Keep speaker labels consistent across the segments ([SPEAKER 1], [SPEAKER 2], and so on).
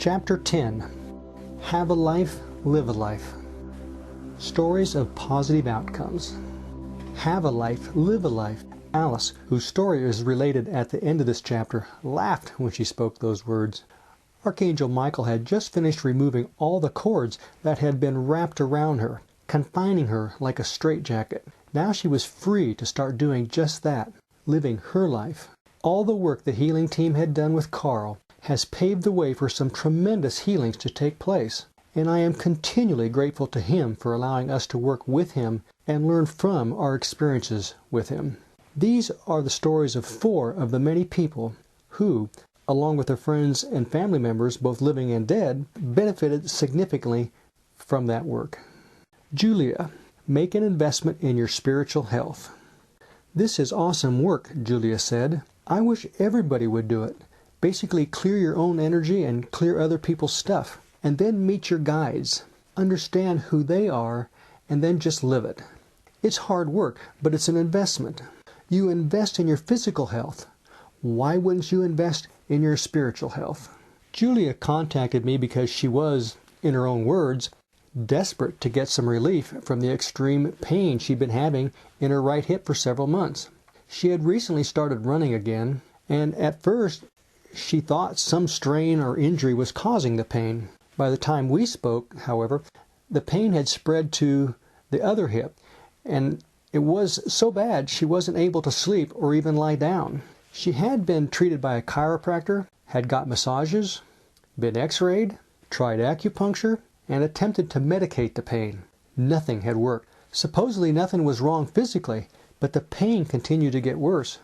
[SPEAKER 1] Chapter 10. Have a Life, Live a Life. Stories of Positive Outcomes. Have a life, live a life. Alice, whose story is related at the end of this chapter, laughed when she spoke those words. Archangel Michael had just finished removing all the cords that had been wrapped around her, confining her like a straitjacket. Now she was free to start doing just that, living her life. All the work the healing team had done with Carl has paved the way for some tremendous healings to take place, and I am continually grateful to him for allowing us to work with him and learn from our experiences with him. These are the stories of 4 of the many people who, along with their friends and family members, both living and dead, benefited significantly from that work. Julia, make an investment in your spiritual health. This is awesome work, Julia said. I wish everybody would do it. Basically clear your own energy and clear other people's stuff, and then meet your guides. Understand who they are, and then just live it. It's hard work, but it's an investment. You invest in your physical health. Why wouldn't you invest in your spiritual health? Julia contacted me because she was, in her own words, desperate to get some relief from the extreme pain she'd been having in her right hip for several months. She had recently started running again, and at first she thought some strain or injury was causing the pain. By the time we spoke, however, the pain had spread to the other hip, and it was so bad she wasn't able to sleep or even lie down. She had been treated by a chiropractor, had got massages, been x-rayed, tried acupuncture, and attempted to medicate the pain. Nothing had worked. Supposedly nothing was wrong physically, but the pain continued to get worse.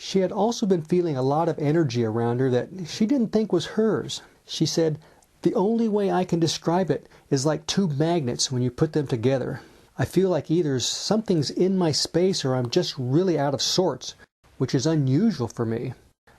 [SPEAKER 1] She had also been feeling a lot of energy around her that she didn't think was hers. She said, "The only way I can describe it is like 2 magnets when you put them together. I feel like either something's in my space or I'm just really out of sorts, which is unusual for me.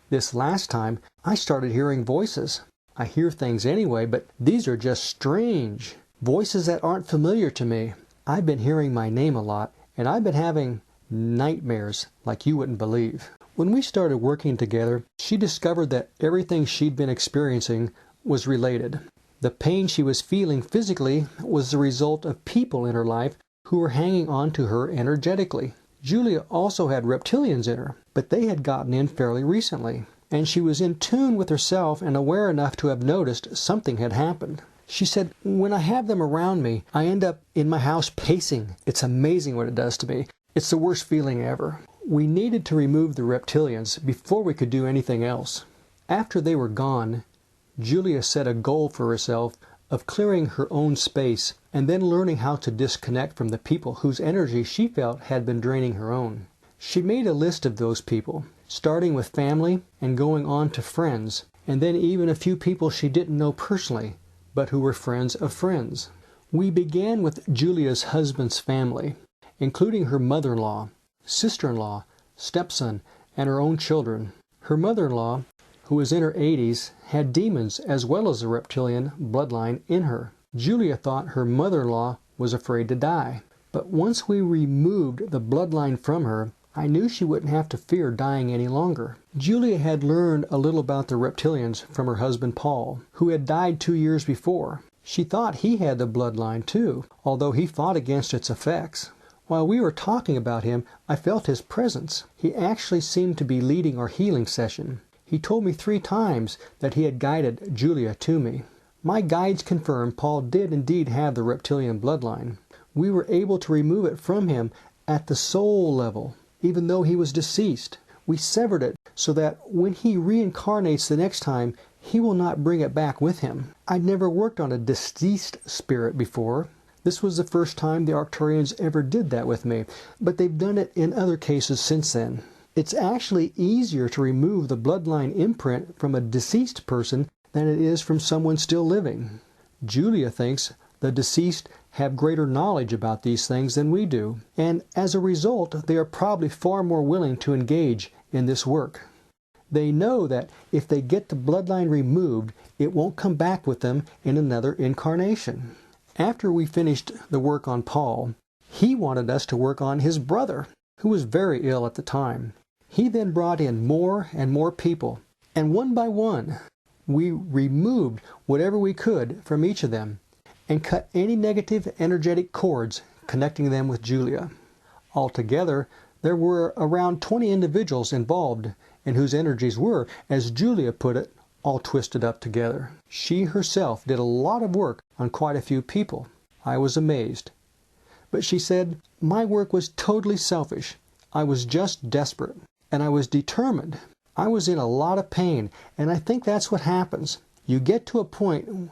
[SPEAKER 1] This last time, I started hearing voices. I hear things anyway, but these are just strange. Voices that aren't familiar to me. I've been hearing my name a lot, and I've been having nightmares like you wouldn't believe." When we started working together, she discovered that everything she'd been experiencing was related. The pain she was feeling physically was the result of people in her life who were hanging on to her energetically. Julia also had reptilians in her, but they had gotten in fairly recently, and she was in tune with herself and aware enough to have noticed something had happened. She said, "When I have them around me, I end up in my house pacing. It's amazing what it does to me. It's the worst feeling ever." We needed to remove the reptilians before we could do anything else. After they were gone, Julia set a goal for herself of clearing her own space and then learning how to disconnect from the people whose energy she felt had been draining her own. She made a list of those people, starting with family and going on to friends, and then even a few people she didn't know personally, but who were friends of friends. We began with Julia's husband's family, including her mother-in-law, sister-in-law, stepson, and her own children. Her mother-in-law, who was in her 80s, had demons as well as a reptilian bloodline in her. Julia thought her mother-in-law was afraid to die. But once we removed the bloodline from her, I knew she wouldn't have to fear dying any longer. Julia had learned a little about the reptilians from her husband Paul, who had died 2 years before. She thought he had the bloodline too, although he fought against its effects. While we were talking about him, I felt his presence. He actually seemed to be leading our healing session. He told me 3 times that he had guided Julia to me. My guides confirmed Paul did indeed have the reptilian bloodline. We were able to remove it from him at the soul level, even though he was deceased. We severed it so that when he reincarnates the next time, he will not bring it back with him. I'd never worked on a deceased spirit before. This was the first time the Arcturians ever did that with me, but they've done it in other cases since then. It's actually easier to remove the bloodline imprint from a deceased person than it is from someone still living. Julia thinks the deceased have greater knowledge about these things than we do, and as a result, they are probably far more willing to engage in this work. They know that if they get the bloodline removed, it won't come back with them in another incarnation. After we finished the work on Paul, he wanted us to work on his brother, who was very ill at the time. He then brought in more and more people, and one by one, We removed whatever we could from each of them and cut any negative energetic cords connecting them with Julia. Altogether, there were around 20 individuals involved and whose energies were, as Julia put it, all twisted up together. She herself did a lot of work on quite a few people. I was amazed. But she said, my work was totally selfish. I was just desperate, and I was determined. I was in a lot of pain, and I think that's what happens. You get to a point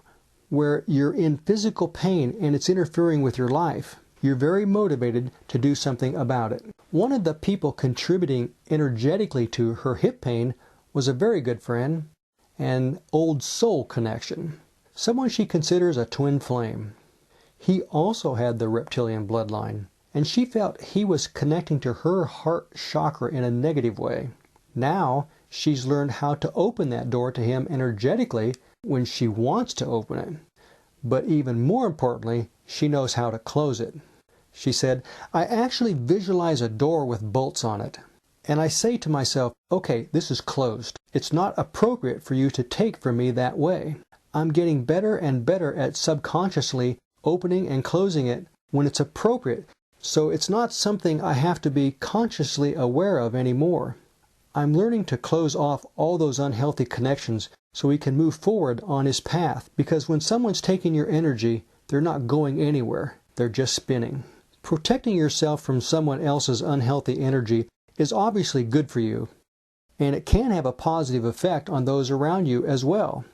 [SPEAKER 1] where you're in physical pain and it's interfering with your life. You're very motivated to do something about it. One of the people contributing energetically to her hip pain was a very good friend, an old soul connection, someone she considers a twin flame. He also had the reptilian bloodline, and she felt he was connecting to her heart chakra in a negative way. Now she's learned how to open that door to him energetically when she wants to open it. But even more importantly, she knows how to close it. She said, I actually visualize a door with bolts on it. And I say to myself, okay, this is closed. It's not appropriate for you to take from me that way. I'm getting better and better at subconsciously opening and closing it when it's appropriate. So it's not something I have to be consciously aware of anymore. I'm learning to close off all those unhealthy connections so we can move forward on his path. Because when someone's taking your energy, they're not going anywhere. They're just spinning. Protecting yourself from someone else's unhealthy energy is obviously good for you, and it can have a positive effect on those around you as well.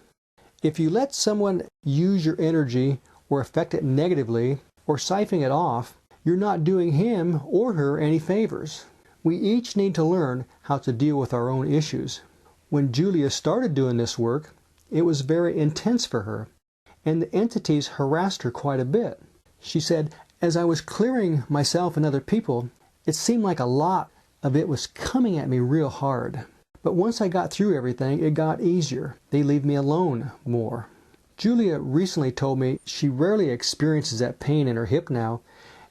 [SPEAKER 1] If you let someone use your energy or affect it negatively or siphon it off, you're not doing him or her any favors. We each need to learn how to deal with our own issues. When Julia started doing this work, it was very intense for her, and the entities harassed her quite a bit. She said, as I was clearing myself and other people, it seemed like a lot of it was coming at me real hard. But once I got through everything, it got easier. They leave me alone more. Julia recently told me she rarely experiences that pain in her hip now,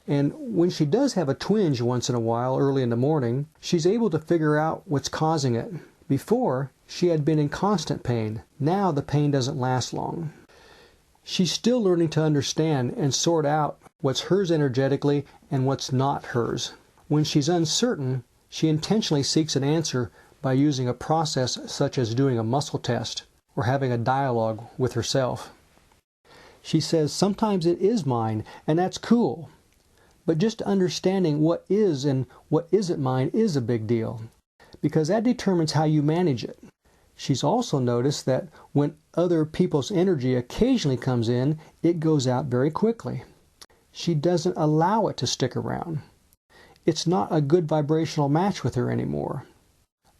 [SPEAKER 1] and when she does have a twinge once in a while early in the morning, she's able to figure out what's causing it. Before, she had been in constant pain. Now the pain doesn't last long. She's still learning to understand and sort out what's hers energetically and what's not hers. When she's uncertain, she intentionally seeks an answer by using a process such as doing a muscle test or having a dialogue with herself. She says sometimes it is mine, and that's cool. But just understanding what is and what isn't mine is a big deal, because that determines how you manage it. She's also noticed that when other people's energy occasionally comes in, it goes out very quickly. She doesn't allow it to stick around. It's not a good vibrational match with her anymore.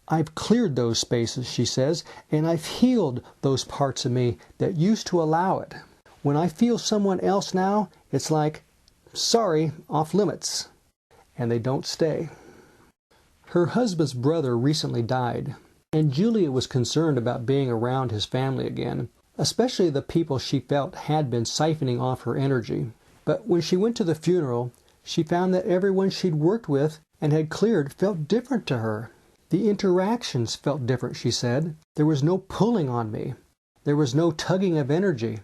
[SPEAKER 1] I've cleared those spaces, she says, and I've healed those parts of me that used to allow it. When I feel someone else now, it's like, sorry, off limits. And they don't stay. Her husband's brother recently died, and Julia was concerned about being around his family again, especially the people she felt had been siphoning off her energy. But when she went to the funeral, she found that everyone she'd worked with and had cleared felt different to her. The interactions felt different, she said. There was no pulling on me. There was no tugging of energy.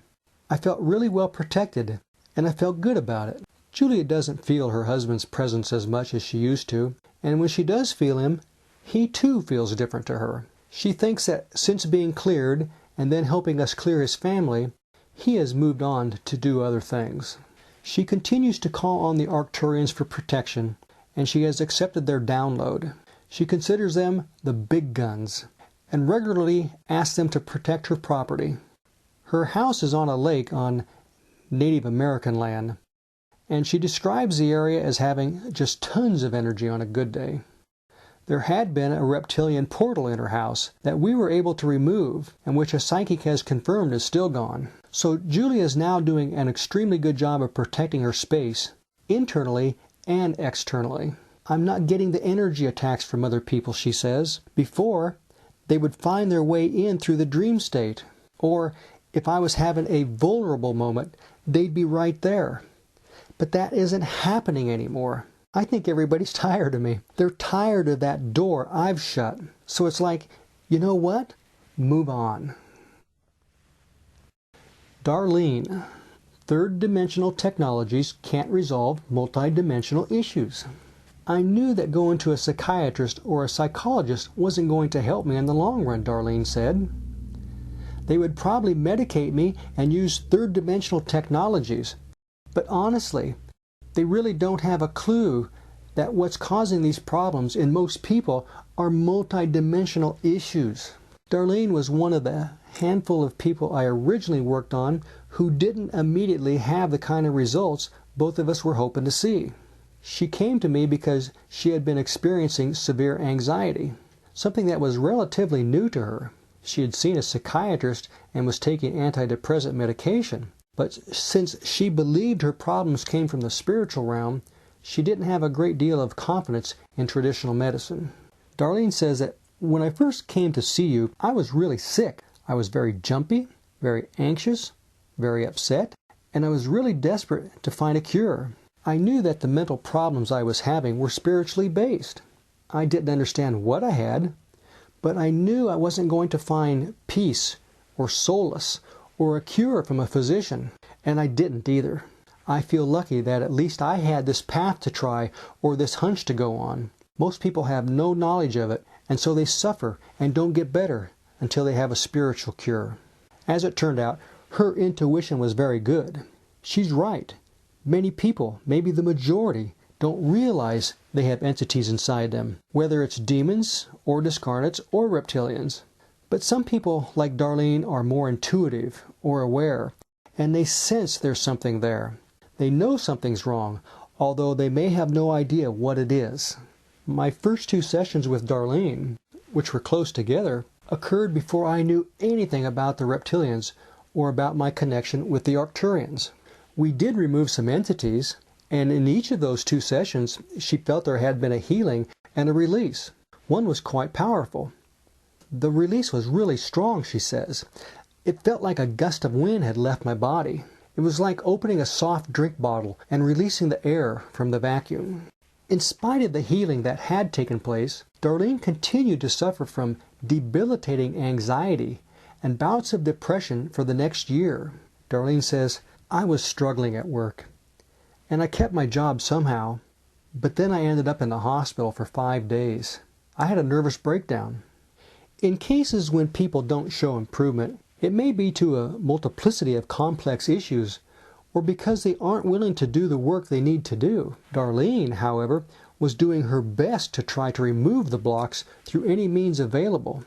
[SPEAKER 1] I felt really well protected, and I felt good about it. Julia doesn't feel her husband's presence as much as she used to, and when she does feel him, he too feels different to her. She thinks that since being cleared and then helping us clear his family, he has moved on to do other things. She continues to call on the Arcturians for protection, and she has accepted their download. She considers them the big guns, and regularly asks them to protect her property. Her house is on a lake on Native American land, and she describes the area as having just tons of energy on a good day. There had been a reptilian portal in her house that we were able to remove, and which a psychic has confirmed is still gone. So Julia is now doing an extremely good job of protecting her space, internally and externally. I'm not getting the energy attacks from other people, she says. Before, they would find their way in through the dream state. Or, if I was having a vulnerable moment, they'd be right there. But that isn't happening anymore. I think everybody's tired of me. They're tired of that door I've shut. So it's like, you know what? Move on. Darlene, third dimensional technologies can't resolve multidimensional issues. I knew that going to a psychiatrist or a psychologist wasn't going to help me in the long run, Darlene said. They would probably medicate me and use third dimensional technologies. But honestly, they really don't have a clue that what's causing these problems in most people are multidimensional issues. Darlene was one of the handful of people I originally worked on who didn't immediately have the kind of results both of us were hoping to see. She came to me because she had been experiencing severe anxiety, something that was relatively new to her. She had seen a psychiatrist and was taking antidepressant medication, but since she believed her problems came from the spiritual realm, she didn't have a great deal of confidence in traditional medicine. Darlene says that when I first came to see you, I was really sick. I was very jumpy, very anxious, very upset, and I was really desperate to find a cure. I knew that the mental problems I was having were spiritually based. I didn't understand what I had, but I knew I wasn't going to find peace or solace or a cure from a physician, and I didn't either. I feel lucky that at least I had this path to try or this hunch to go on. Most people have no knowledge of it, and so they suffer and don't get better until they have a spiritual cure. As it turned out, her intuition was very good. She's right. Many people, maybe the majority, don't realize they have entities inside them, whether it's demons or discarnates or reptilians. But some people, like Darlene, are more intuitive or aware, and they sense there's something there. They know something's wrong, although they may have no idea what it is. My first 2 sessions with Darlene, which were close together, occurred before I knew anything about the reptilians or about my connection with the Arcturians. We did remove some entities, and in each of those 2 sessions, she felt there had been a healing and a release. One was quite powerful. The release was really strong, she says. It felt like a gust of wind had left my body. It was like opening a soft drink bottle and releasing the air from the vacuum. In spite of the healing that had taken place, Darlene continued to suffer from debilitating anxiety and bouts of depression for the next year. Darlene says, I was struggling at work, and I kept my job somehow, but then I ended up in the hospital for 5 days. I had a nervous breakdown. In cases when people don't show improvement, it may be to a multiplicity of complex issues or because they aren't willing to do the work they need to do. Darlene, however, was doing her best to try to remove the blocks through any means available.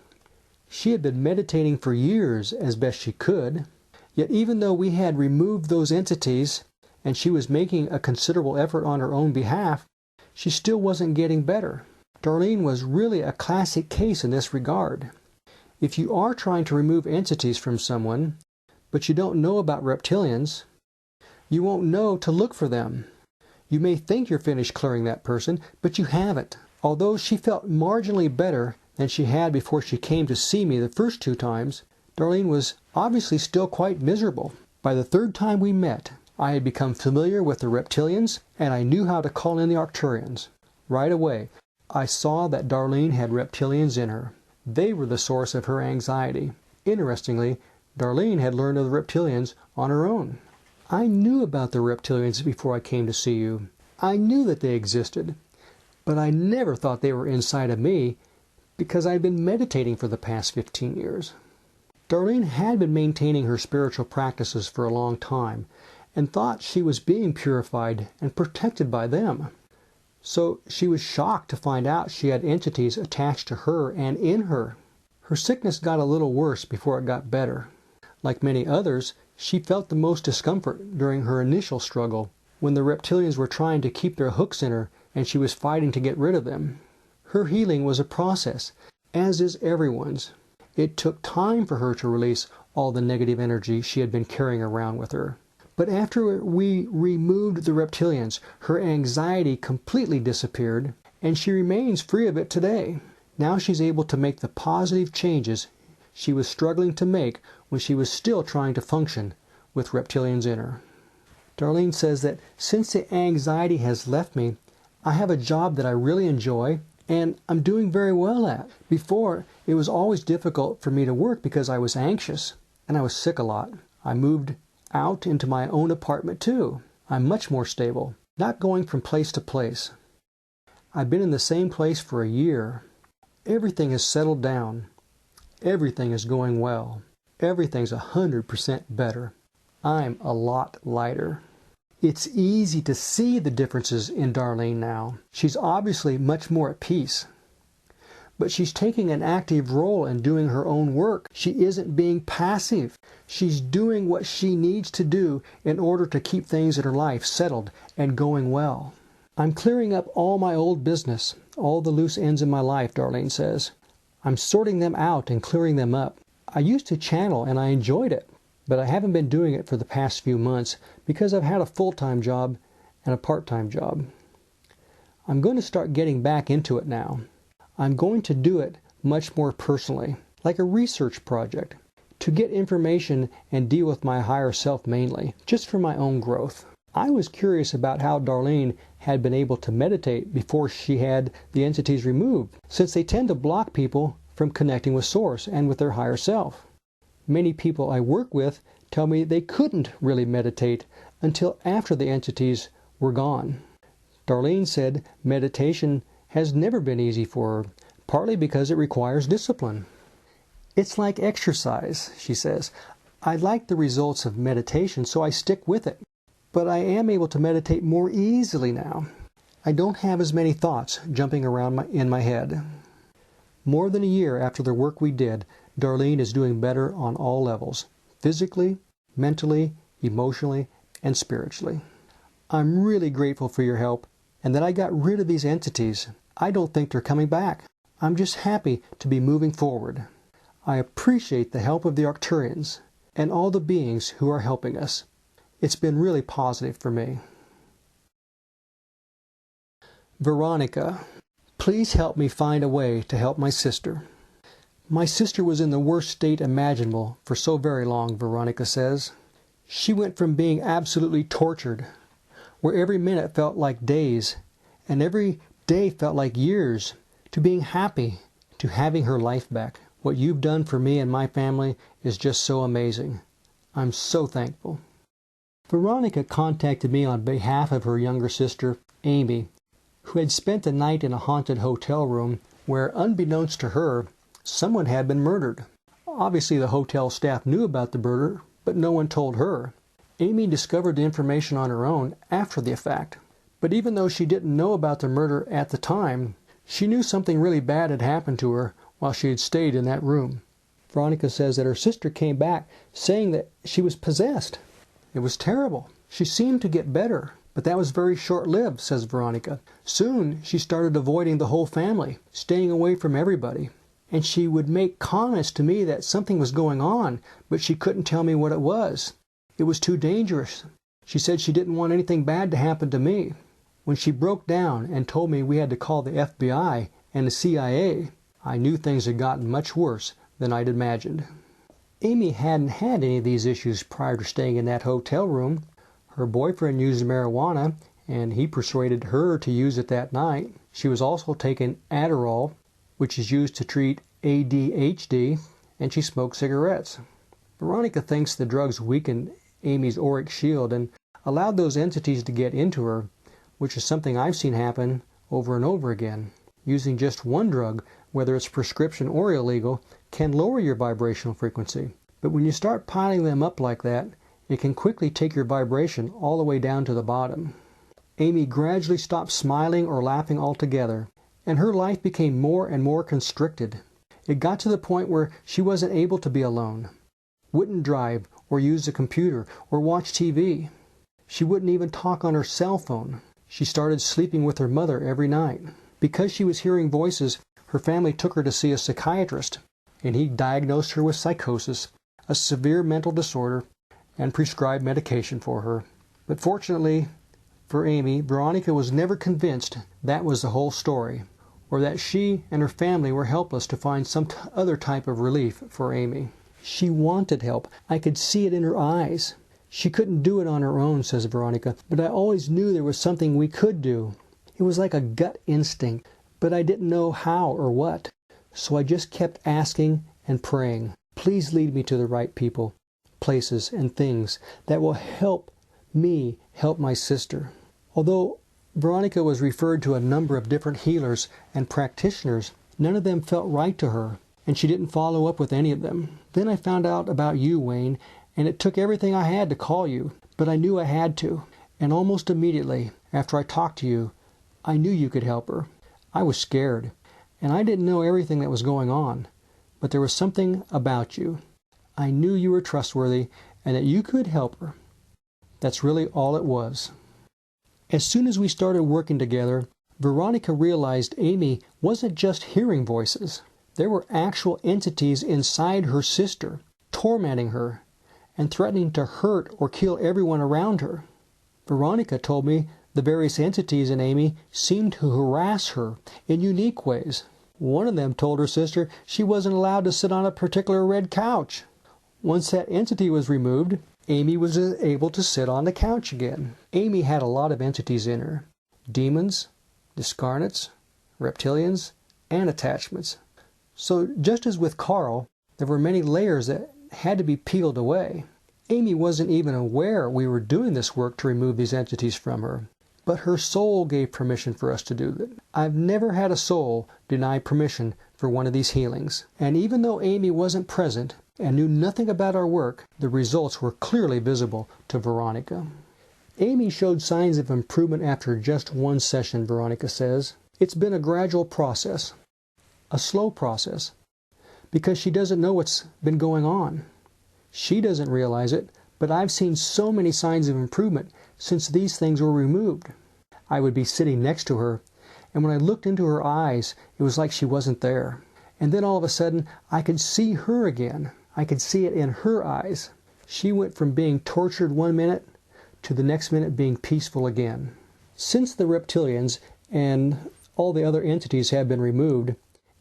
[SPEAKER 1] She had been meditating for years as best she could, yet even though we had removed those entities and she was making a considerable effort on her own behalf, she still wasn't getting better. Darlene was really a classic case in this regard. If you are trying to remove entities from someone, but you don't know about reptilians, you won't know to look for them. You may think you're finished clearing that person, but you haven't. Although she felt marginally better than she had before she came to see me the first 2 times, Darlene was obviously still quite miserable. By the 3rd time we met, I had become familiar with the reptilians, and I knew how to call in the Arcturians. Right away, I saw that Darlene had reptilians in her. They were the source of her anxiety. Interestingly, Darlene had learned of the reptilians on her own. I knew about the reptilians before I came to see you. I knew that they existed, but I never thought they were inside of me because I'd been meditating for the past 15 years. Darlene had been maintaining her spiritual practices for a long time and thought she was being purified and protected by them. So she was shocked to find out she had entities attached to her and in her. Her sickness got a little worse before it got better. Like many others, she felt the most discomfort during her initial struggle, when the reptilians were trying to keep their hooks in her and she was fighting to get rid of them. Her healing was a process, as is everyone's. It took time for her to release all the negative energy she had been carrying around with her. But after we removed the reptilians, her anxiety completely disappeared, and she remains free of it today. Now she's able to make the positive changes she was struggling to make when she was still trying to function with reptilians in her. Darlene says that since the anxiety has left me, I have a job that I really enjoy and I'm doing very well at. Before, it was always difficult for me to work because I was anxious and I was sick a lot. I moved out into my own apartment too. I'm much more stable, not going from place to place. I've been in the same place for a year. Everything has settled down. Everything is going well. Everything's 100% better. I'm a lot lighter. It's easy to see the differences in Darlene now. She's obviously much more at peace. But she's taking an active role in doing her own work. She isn't being passive. She's doing what she needs to do in order to keep things in her life settled and going well. I'm clearing up all my old business, all the loose ends in my life, Darlene says. I'm sorting them out and clearing them up. I used to channel and I enjoyed it, but I haven't been doing it for the past few months because I've had a full-time job and a part-time job. I'm going to start getting back into it now. I'm going to do it much more personally, like a research project, to get information and deal with my higher self mainly, just for my own growth. I was curious about how Darlene had been able to meditate before she had the entities removed, since they tend to block people from connecting with Source and with their higher self. Many people I work with tell me they couldn't really meditate until after the entities were gone. Darlene said meditation has never been easy for her, partly because it requires discipline. It's like exercise, she says. I like the results of meditation, so I stick with it. But I am able to meditate more easily now. I don't have as many thoughts jumping around in my head. More than a year after the work we did, Darlene is doing better on all levels, physically, mentally, emotionally, and spiritually. I'm really grateful for your help and that I got rid of these entities. I don't think they're coming back. I'm just happy to be moving forward. I appreciate the help of the Arcturians and all the beings who are helping us. It's been really positive for me. Veronica, please help me find a way to help my sister. My sister was in the worst state imaginable for so very long, Veronica says. She went from being absolutely tortured, where every minute felt like days, and every day felt like years, to being happy, to having her life back. What you've done for me and my family is just so amazing. I'm so thankful. Veronica contacted me on behalf of her younger sister, Amy, who had spent the night in a haunted hotel room where, unbeknownst to her, someone had been murdered. Obviously, the hotel staff knew about the murder, but no one told her. Amy discovered the information on her own after the fact. But even though she didn't know about the murder at the time, she knew something really bad had happened to her while she had stayed in that room. Veronica says that her sister came back saying that she was possessed. It was terrible. She seemed to get better, but that was very short-lived, says Veronica. Soon she started avoiding the whole family, staying away from everybody. And she would make comments to me that something was going on, but she couldn't tell me what it was. It was too dangerous. She said she didn't want anything bad to happen to me. When she broke down and told me we had to call the FBI and the CIA, I knew things had gotten much worse than I'd imagined. Amy hadn't had any of these issues prior to staying in that hotel room. Her boyfriend used marijuana, and he persuaded her to use it that night. She was also taking Adderall, which is used to treat ADHD, and she smoked cigarettes. Veronica thinks the drugs weakened Amy's auric shield and allowed those entities to get into her, which is something I've seen happen over and over again. Using just one drug, whether it's prescription or illegal, can lower your vibrational frequency. But when you start piling them up like that, it can quickly take your vibration all the way down to the bottom. Amy gradually stopped smiling or laughing altogether, and her life became more and more constricted. It got to the point where she wasn't able to be alone, wouldn't drive or use a computer or watch TV. She wouldn't even talk on her cell phone. She started sleeping with her mother every night. Because she was hearing voices, her family took her to see a psychiatrist, and he diagnosed her with psychosis, a severe mental disorder, and prescribed medication for her. But fortunately for Amy, Veronica was never convinced that was the whole story, or that she and her family were helpless to find some other type of relief for Amy. She wanted help. I could see it in her eyes. She couldn't do it on her own, says Veronica, but I always knew there was something we could do. It was like a gut instinct, but I didn't know how or what. So I just kept asking and praying. Please lead me to the right people. places, and things that will help me help my sister. Although Veronica was referred to a number of different healers and practitioners, none of them felt right to her, and she didn't follow up with any of them. Then I found out about you, Wayne, and it took everything I had to call you, but I knew I had to. And almost immediately after I talked to you, I knew you could help her. I was scared, and I didn't know everything that was going on, but there was something about you. I knew you were trustworthy and that you could help her. That's really all it was. As soon as we started working together, Veronica realized Amy wasn't just hearing voices. There were actual entities inside her sister, tormenting her and threatening to hurt or kill everyone around her. Veronica told me the various entities in Amy seemed to harass her in unique ways. One of them told her sister she wasn't allowed to sit on a particular red couch. Once that entity was removed, Amy was able to sit on the couch again. Amy had a lot of entities in her. Demons, discarnates, reptilians, and attachments. So just as with Carl, there were many layers that had to be peeled away. Amy wasn't even aware we were doing this work to remove these entities from her. But her soul gave permission for us to do that. I've never had a soul deny permission for one of these healings. And even though Amy wasn't present and knew nothing about our work, the results were clearly visible to Veronica. Amy showed signs of improvement after just one session, Veronica says. It's been a gradual process, a slow process, because she doesn't know what's been going on. She doesn't realize it, but I've seen so many signs of improvement since these things were removed. I would be sitting next to her, and when I looked into her eyes, it was like she wasn't there. And then all of a sudden, I could see her again. I could see it in her eyes. She went from being tortured one minute to the next minute being peaceful again. Since the reptilians and all the other entities have been removed,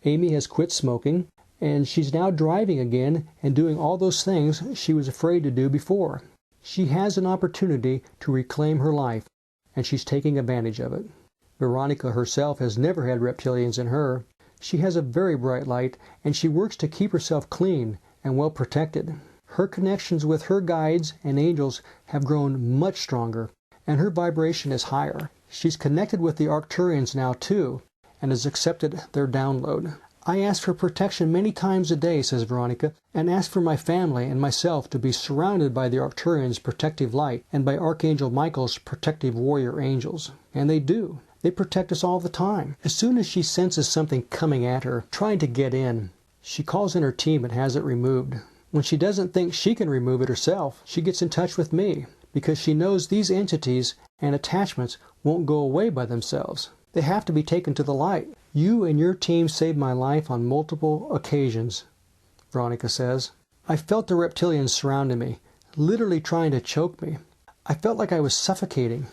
[SPEAKER 1] Amy has quit smoking, and she's now driving again and doing all those things she was afraid to do before. She has an opportunity to reclaim her life, and she's taking advantage of it. Veronica herself has never had reptilians in her. She has a very bright light, and she works to keep herself clean and well protected. Her connections with her guides and angels have grown much stronger, and her vibration is higher. She's connected with the Arcturians now too, and has accepted their download. I ask for protection many times a day, says Veronica, and ask for my family and myself to be surrounded by the Arcturians' protective light and by Archangel Michael's protective warrior angels. And they do. They protect us all the time. As soon as she senses something coming at her, trying to get in, she calls in her team and has it removed. When she doesn't think she can remove it herself, she gets in touch with me, because she knows these entities and attachments won't go away by themselves. They have to be taken to the light. You and your team saved my life on multiple occasions, Veronica says. I felt the reptilians surrounding me, literally trying to choke me. I felt like I was suffocating.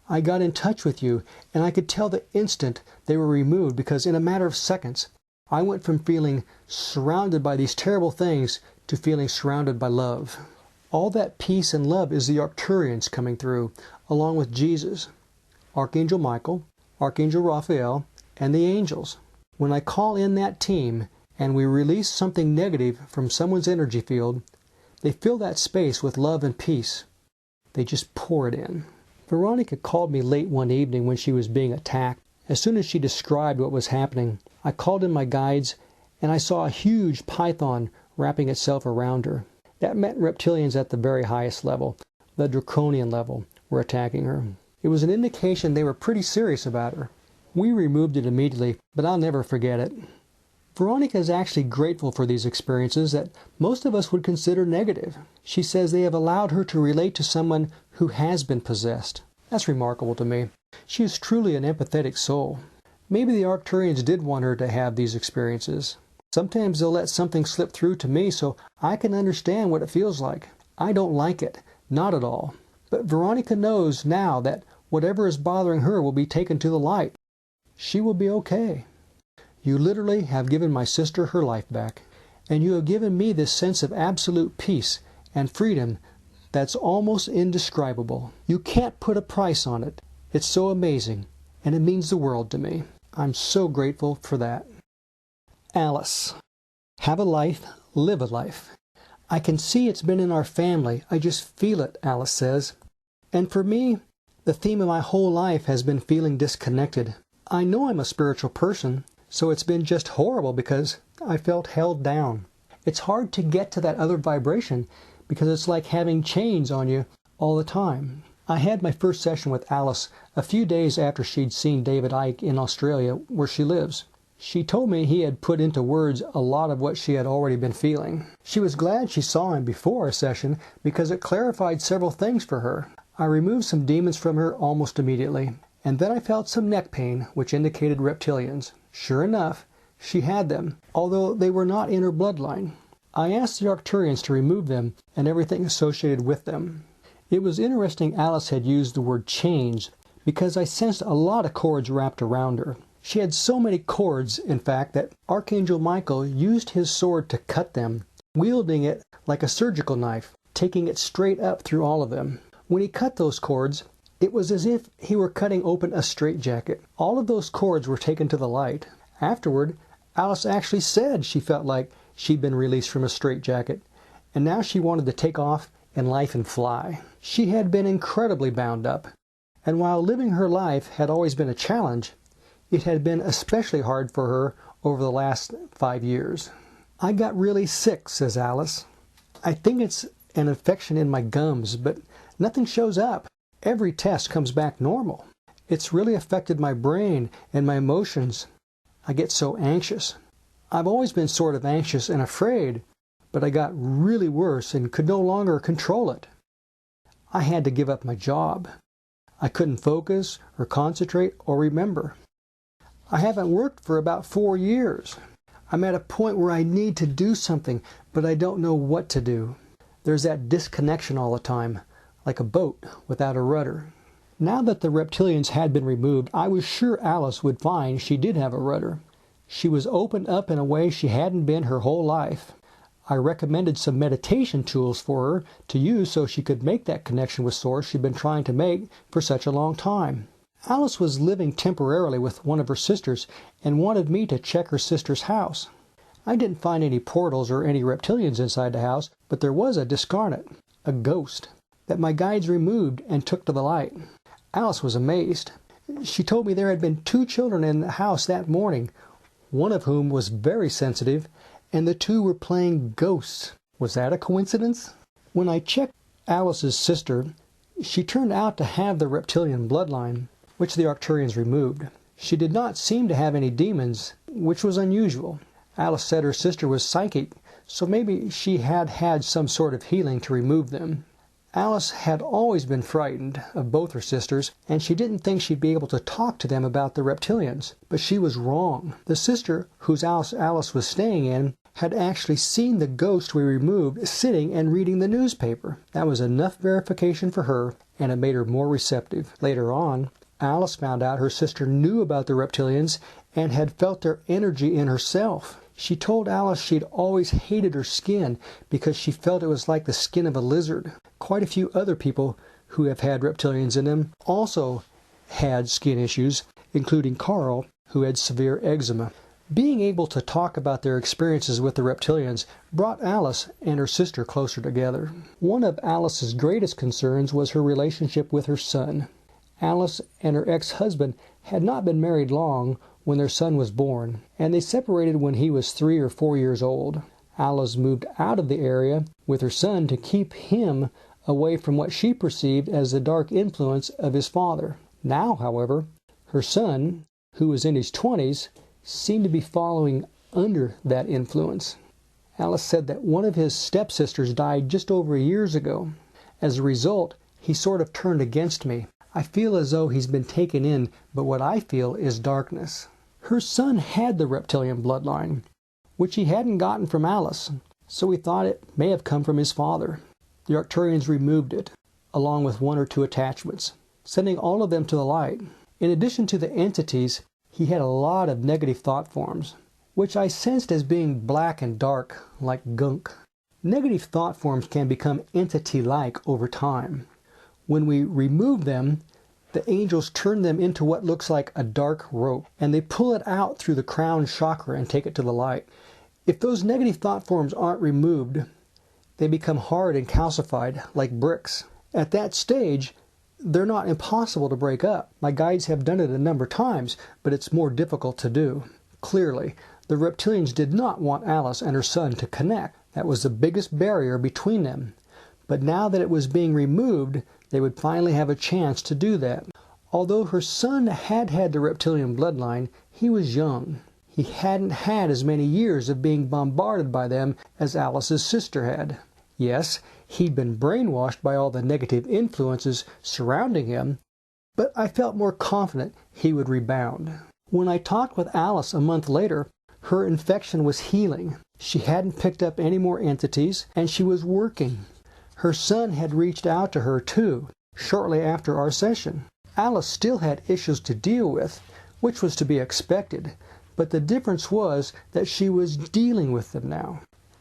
[SPEAKER 1] I got in touch with you, and I could tell the instant they were removed, because in a matter of seconds, I went from feeling surrounded by these terrible things to feeling surrounded by love. All that peace and love is the Arcturians coming through, along with Jesus, Archangel Michael, Archangel Raphael, and the angels. When I call in that team and we release something negative from someone's energy field, they fill that space with love and peace. They just pour it in. Veronica called me late one evening when she was being attacked. As soon as she described what was happening, I called in my guides and I saw a huge python wrapping itself around her. That meant reptilians at the very highest level, the draconian level, were attacking her. It was an indication they were pretty serious about her. We removed it immediately, but I'll never forget it. Veronica is actually grateful for these experiences that most of us would consider negative. She says they have allowed her to relate to someone who has been possessed. That's remarkable to me. She is truly an empathetic soul. Maybe the Arcturians did want her to have these experiences. Sometimes they'll let something slip through to me so I can understand what it feels like. I don't like it, not at all. But Veronica knows now that whatever is bothering her will be taken to the light. She will be okay. You literally have given my sister her life back, and you have given me this sense of absolute peace and freedom that's almost indescribable. You can't put a price on it. It's so amazing, and it means the world to me. I'm so grateful for that. Alice. Have a life, live a life. I can see it's been in our family. I just feel it, Alice says. And for me, the theme of my whole life has been feeling disconnected. I know I'm a spiritual person, so it's been just horrible because I felt held down. It's hard to get to that other vibration because it's like having chains on you all the time. I had my first session with Alice a few days after she'd seen David Icke in Australia, where she lives. She told me he had put into words a lot of what she had already been feeling. She was glad she saw him before a session because it clarified several things for her. I removed some demons from her almost immediately, and then I felt some neck pain, which indicated reptilians. Sure enough, she had them, although they were not in her bloodline. I asked the Arcturians to remove them and everything associated with them. It was interesting Alice had used the word chains because I sensed a lot of cords wrapped around her. She had so many cords, in fact, that Archangel Michael used his sword to cut them, wielding it like a surgical knife, taking it straight up through all of them. When he cut those cords, it was as if he were cutting open a straitjacket. All of those cords were taken to the light. Afterward, Alice actually said she felt like she'd been released from a straitjacket, and now she wanted to take off in life and fly. She had been incredibly bound up, and while living her life had always been a challenge, it had been especially hard for her over the last 5 years. I got really sick, says Alice. I think it's an infection in my gums, but nothing shows up. Every test comes back normal. It's really affected my brain and my emotions. I get so anxious. I've always been sort of anxious and afraid, but I got really worse and could no longer control it. I had to give up my job. I couldn't focus or concentrate or remember. I haven't worked for about 4 years. I'm at a point where I need to do something, but I don't know what to do. There's that disconnection all the time, like a boat without a rudder. Now that the reptilians had been removed, I was sure Alice would find she did have a rudder. She was opened up in a way she hadn't been her whole life. I recommended some meditation tools for her to use so she could make that connection with Source she'd been trying to make for such a long time. Alice was living temporarily with one of her sisters and wanted me to check her sister's house. I didn't find any portals or any reptilians inside the house, but there was a discarnate, a ghost, that my guides removed and took to the light. Alice was amazed. She told me there had been 2 children in the house that morning, one of whom was very sensitive, and the 2 were playing ghosts. Was that a coincidence? When I checked Alice's sister, she turned out to have the reptilian bloodline, which the Arcturians removed. She did not seem to have any demons, which was unusual. Alice said her sister was psychic, so maybe she had had some sort of healing to remove them. Alice had always been frightened of both her sisters, and she didn't think she'd be able to talk to them about the reptilians. But she was wrong. The sister whose house Alice was staying in had actually seen the ghost we removed sitting and reading the newspaper. That was enough verification for her, and it made her more receptive. Later on, Alice found out her sister knew about the reptilians and had felt their energy in herself. She told Alice she'd always hated her skin because she felt it was like the skin of a lizard. Quite a few other people who have had reptilians in them also had skin issues, including Carl, who had severe eczema. Being able to talk about their experiences with the reptilians brought Alice and her sister closer together. One of Alice's greatest concerns was her relationship with her son. Alice and her ex-husband had not been married long when their son was born, and they separated when he was 3 or 4 years old. Alice moved out of the area with her son to keep him away from what she perceived as the dark influence of his father. Now, however, her son, who was in his 20s, seemed to be following under that influence. Alice said that one of his stepsisters died just over years ago. As a result, he sort of turned against me. I feel as though he's been taken in, but what I feel is darkness. Her son had the reptilian bloodline, which he hadn't gotten from Alice, so we thought it may have come from his father. The Arcturians removed it, along with 1 or 2 attachments, sending all of them to the light. In addition to the entities, he had a lot of negative thought forms, which I sensed as being black and dark, like gunk. Negative thought forms can become entity-like over time. When we remove them, the angels turn them into what looks like a dark rope, and they pull it out through the crown chakra and take it to the light. If those negative thought forms aren't removed, they become hard and calcified like bricks. At that stage, they're not impossible to break up. My guides have done it a number of times, but it's more difficult to do. Clearly, the reptilians did not want Alice and her son to connect. That was the biggest barrier between them. But now that it was being removed, they would finally have a chance to do that. Although her son had the reptilian bloodline, he was young. He hadn't had as many years of being bombarded by them as Alice's sister had. Yes, he'd been brainwashed by all the negative influences surrounding him, but I felt more confident he would rebound. When I talked with Alice a month later, her infection was healing. She hadn't picked up any more entities, and she was working. Her son had reached out to her too, shortly after our session. Alice still had issues to deal with, which was to be expected, but the difference was that she was dealing with them now.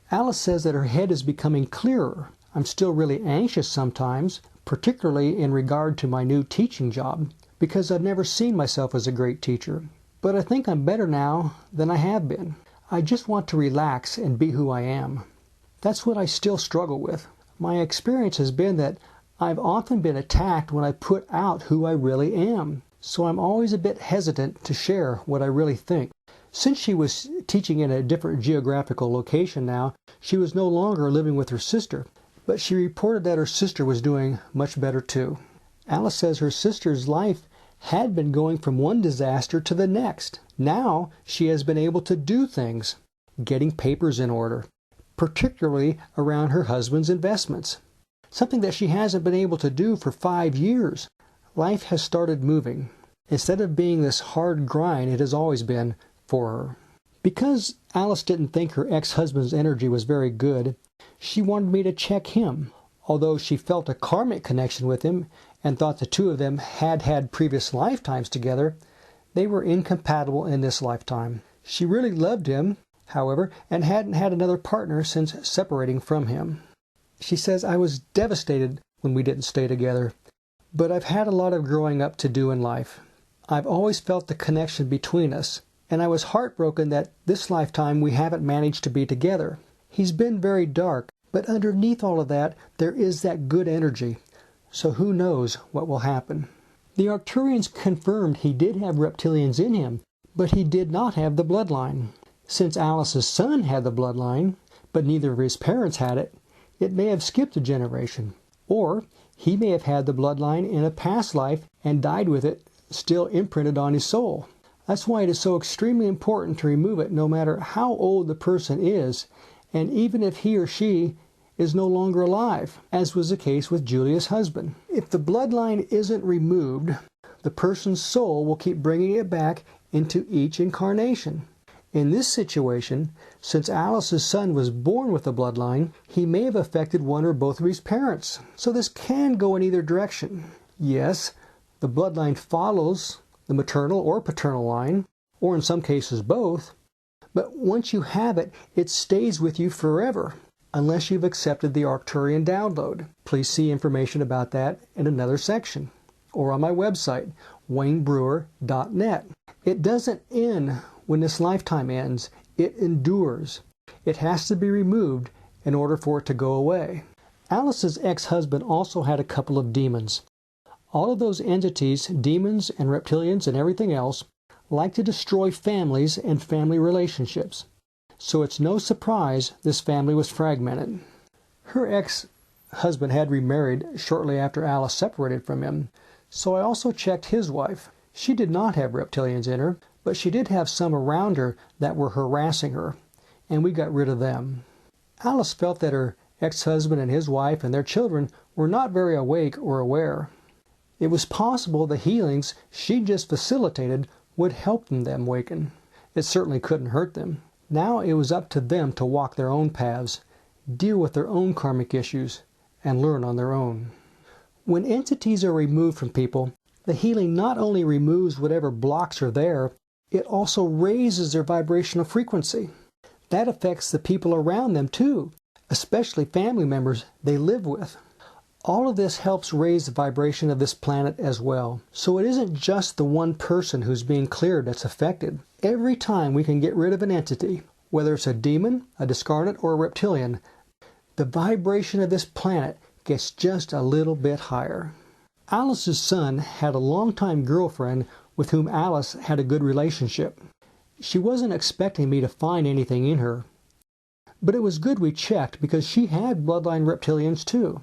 [SPEAKER 1] Alice says that her head is becoming clearer. I'm still really anxious sometimes, particularly in regard to my new teaching job, because I've never seen myself as a great teacher. But I think I'm better now than I have been. I just want to relax and be who I am. That's what I still struggle with. My experience has been that I've often been attacked when I put out who I really am, so I'm always a bit hesitant to share what I really think. Since she was teaching in a different geographical location now, she was no longer living with her sister, but she reported that her sister was doing much better too. Alice says her sister's life had been going from one disaster to the next. Now she has been able to do things, getting papers in order, particularly around her husband's investments, something that she hasn't been able to do for 5 years. Life has started moving, instead of being this hard grind it has always been for her. Because Alice didn't think her ex-husband's energy was very good, she wanted me to check him. Although she felt a karmic connection with him and thought the two of them had previous lifetimes together, they were incompatible in this lifetime. She really loved him, however, and hadn't had another partner since separating from him. She says, I was devastated when we didn't stay together, but I've had a lot of growing up to do in life. I've always felt the connection between us, and I was heartbroken that this lifetime we haven't managed to be together. He's been very dark, but underneath all of that, there is that good energy. So who knows what will happen. The Arcturians confirmed he did have reptilians in him, but he did not have the bloodline. Since Alice's son had the bloodline, but neither of his parents had it, it may have skipped a generation. Or he may have had the bloodline in a past life and died with it still imprinted on his soul. That's why it is so extremely important to remove it no matter how old the person is, and even if he or she is no longer alive, as was the case with Julia's husband. If the bloodline isn't removed, the person's soul will keep bringing it back into each incarnation. In this situation, since Alice's son was born with the bloodline, he may have affected one or both of his parents. So this can go in either direction. Yes, the bloodline follows the maternal or paternal line, or in some cases both, but once you have it, it stays with you forever, unless you've accepted the Arcturian download. Please see information about that in another section, or on my website, waynebrewer.net. It doesn't end when this lifetime ends, it endures. It has to be removed in order for it to go away. Alice's ex-husband also had a couple of demons. All of those entities, demons and reptilians and everything else, like to destroy families and family relationships. So it's no surprise this family was fragmented. Her ex-husband had remarried shortly after Alice separated from him, so I also checked his wife. She did not have reptilians in her, but she did have some around her that were harassing her, and we got rid of them. Alice felt that her ex-husband and his wife and their children were not very awake or aware. It was possible the healings she just facilitated would help them awaken. It certainly couldn't hurt them. Now it was up to them to walk their own paths, deal with their own karmic issues, and learn on their own. When entities are removed from people, the healing not only removes whatever blocks are there, it also raises their vibrational frequency. That affects the people around them too, especially family members they live with. All of this helps raise the vibration of this planet as well. So it isn't just the one person who's being cleared that's affected. Every time we can get rid of an entity, whether it's a demon, a discarnate, or a reptilian, the vibration of this planet gets just a little bit higher. Alice's son had a longtime girlfriend with whom Alice had a good relationship. She wasn't expecting me to find anything in her, but it was good we checked because she had bloodline reptilians too.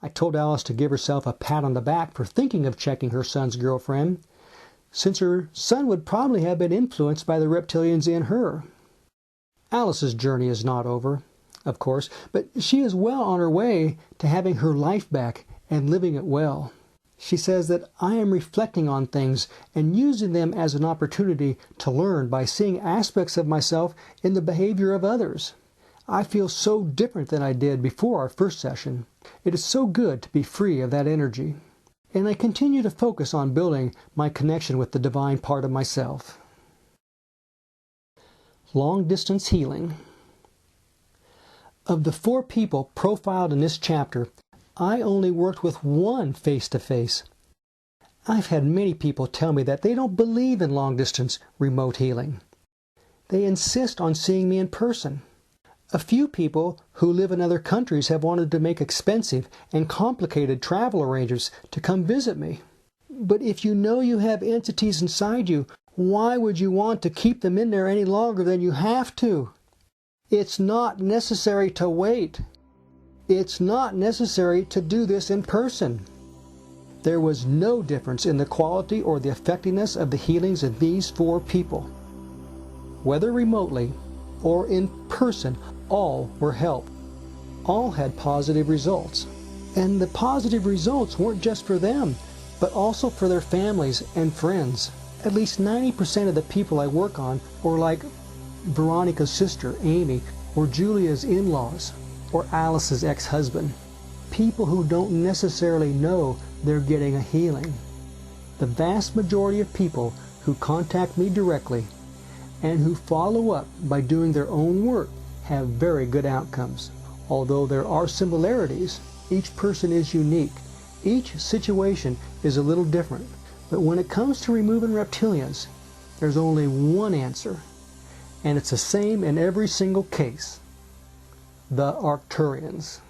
[SPEAKER 1] I told Alice to give herself a pat on the back for thinking of checking her son's girlfriend, since her son would probably have been influenced by the reptilians in her. Alice's journey is not over, of course, but she is well on her way to having her life back and living it well. She says that I am reflecting on things and using them as an opportunity to learn by seeing aspects of myself in the behavior of others. I feel so different than I did before our first session. It is so good to be free of that energy. And I continue to focus on building my connection with the divine part of myself. Long-distance healing. Of the 4 people profiled in this chapter, I only worked with one face-to-face. I've had many people tell me that they don't believe in long-distance remote healing. They insist on seeing me in person. A few people who live in other countries have wanted to make expensive and complicated travel arrangements to come visit me. But if you know you have entities inside you, why would you want to keep them in there any longer than you have to? It's not necessary to wait. It's not necessary to do this in person. There was no difference in the quality or the effectiveness of the healings of these 4 people. Whether remotely or in person, all were helped. All had positive results. And the positive results weren't just for them, but also for their families and friends. At least 90% of the people I work on were like Veronica's sister, Amy, or Julia's in-laws, or Alice's ex-husband. People who don't necessarily know they're getting a healing. The vast majority of people who contact me directly and who follow up by doing their own work have very good outcomes. Although there are similarities, each person is unique. Each situation is a little different. But when it comes to removing reptilians, there's only one answer, and it's the same in every single case: the Arcturians.